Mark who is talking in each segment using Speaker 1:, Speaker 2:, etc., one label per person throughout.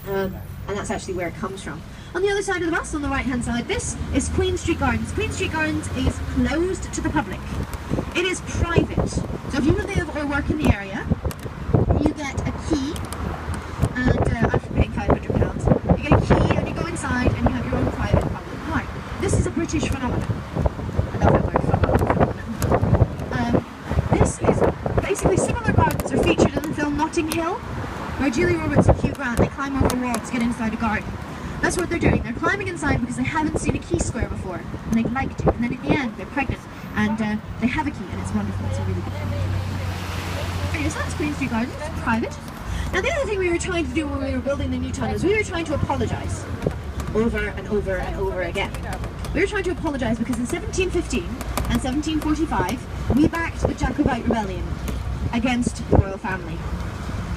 Speaker 1: and that's actually where it comes from. On the other side of the bus, on the right hand side, this is Queen Street Gardens. Queen Street Gardens is closed to the public. It is private. So if you live or work in the area, you get a key, and after paying £500, you get a key and you go inside and you have your own private public park. This is a British phenomenon. I love that word, phenomenon. This is basically similar gardens are featured in the film Notting Hill, where Julia Roberts and Hugh Grant, they climb over a wall to get inside a garden. That's what they're doing. They're climbing inside because they haven't seen a key square before, and they'd like to. And then at the end, they're pregnant, and they have a key, and it's wonderful. It's a really good thing. Okay, so that's Queen Street Gardens, private. Now, the other thing we were trying to do when we were building the new town is we were trying to apologise over and over and over again. We were trying to apologise because in 1715 and 1745, we backed the Jacobite rebellion against the royal family.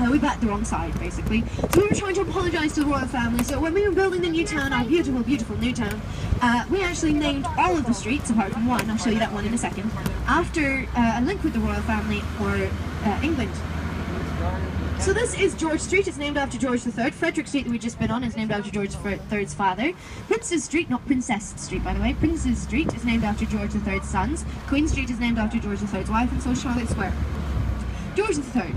Speaker 1: We backed the wrong side, basically. So we were trying to apologise to the royal family. So when we were building the new town, our beautiful, beautiful new town, we actually named all of the streets, apart from one, I'll show you that one in a second, after a link with the royal family or England. So this is George Street. It's named after George III. Frederick Street that we've just been on is named after George III's father. Prince's Street, not Princess Street, by the way. Prince's Street is named after George III's sons. Queen Street is named after George III's wife, and so is Charlotte Square. George III.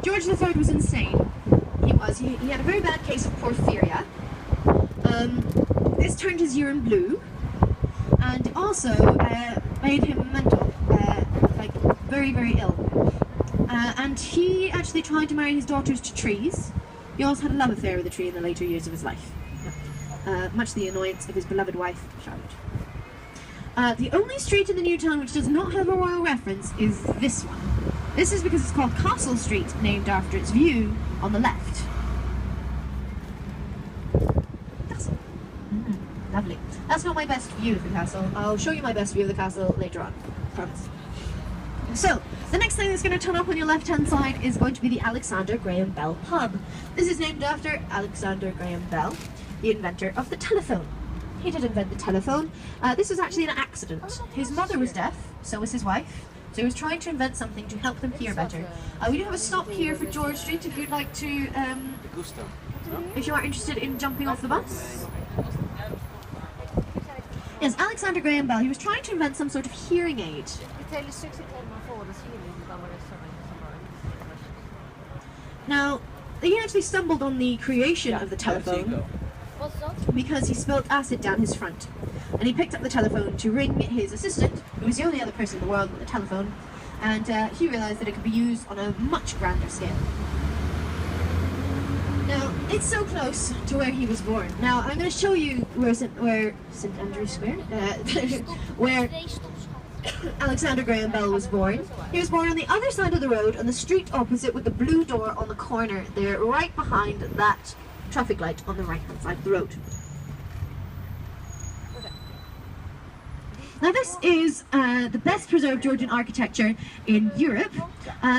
Speaker 1: George III was insane. He had a very bad case of porphyria. This turned his urine blue, and also made him mental, like very, very ill. And he actually tried to marry his daughters to trees. He also had a love affair with a tree in the later years of his life, much to the annoyance of his beloved wife, Charlotte. The only street in the new town which does not have a royal reference is this one. This is because it's called Castle Street, named after its view on the left. Castle. Lovely. That's not my best view of the castle. I'll show you my best view of the castle later on. Promise. So, the next thing that's going to turn up on your left-hand side is going to be the Alexander Graham Bell pub. This is named after Alexander Graham Bell, the inventor of the telephone. He did invent the telephone. This was actually an accident. His mother was deaf, so was his wife. So he was trying to invent something to help them hear better. We do have a stop here for George Street if you'd like to, if you are interested in jumping off the bus. Yes, Alexander Graham Bell, he was trying to invent some sort of hearing aid. Now, he actually stumbled on the creation of the telephone because he spilled acid down his front. And he picked up the telephone to ring his assistant, who was the only other person in the world with a telephone, and he realised that it could be used on a much grander scale. Now, it's so close to where he was born. Now, I'm going to show you where St. Andrew's Square, where Alexander Graham Bell was born. He was born on the other side of the road, on the street opposite with the blue door on the corner there, right behind that traffic light on the right-hand side of the road. Now this is the best preserved Georgian architecture in Europe.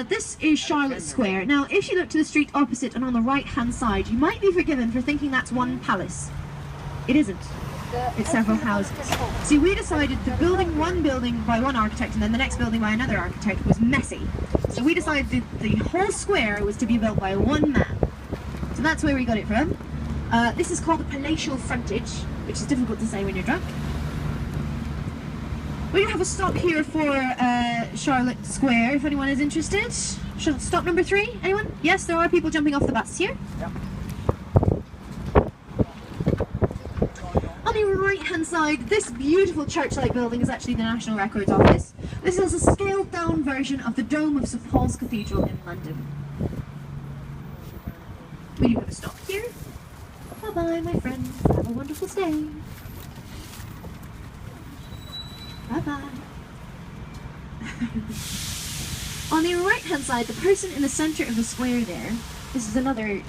Speaker 1: This is Charlotte Square. Now if you look to the street opposite and on the right hand side, you might be forgiven for thinking that's one palace. It isn't. It's several houses. See, we decided that building one building by one architect and then the next building by another architect was messy. So we decided that the whole square was to be built by one man. So that's where we got it from. This is called a palatial frontage, which is difficult to say when you're drunk. We have a stop here for Charlotte Square, if anyone is interested. Stop number 3, anyone? Yes, there are people jumping off the bus here. Yep. On the right-hand side, this beautiful church-like building is actually the National Records Office. This is a scaled-down version of the dome of St Paul's Cathedral in London. We do have a stop here. Bye-bye, my friends. Have a wonderful stay. Bye-bye. On the right-hand side, the person in the centre of the square there, this is another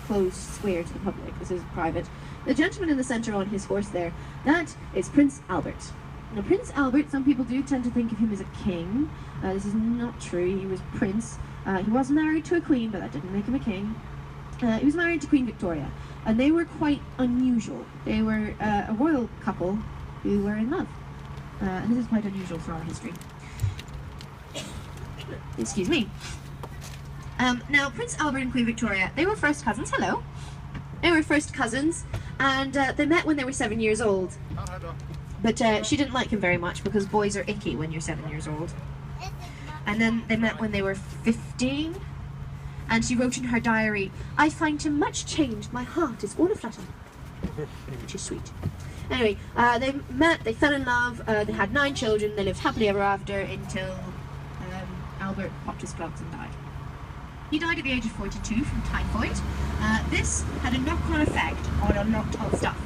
Speaker 1: closed square to the public, this is private. The gentleman in the centre on his horse there, that is Prince Albert. Now Prince Albert, some people do tend to think of him as a king. This is not true, he was prince. He was married to a queen, but that didn't make him a king. He was married to Queen Victoria, and they were quite unusual. They were a royal couple who were in love. And this is quite unusual for our history. Excuse me. Now, Prince Albert and Queen Victoria, they were first cousins. Hello. They were first cousins, and they met when they were 7 years old. But she didn't like him very much because boys are icky when you're 7 years old. And then they met when they were 15, and she wrote in her diary, "I find him much changed, my heart is all aflutter." Which is sweet. Anyway, they met, they fell in love, they had 9 children, they lived happily ever after until Albert popped his plugs and died. He died at the age of 42 from typhoid. This had a knock-on effect on a lot of stuff.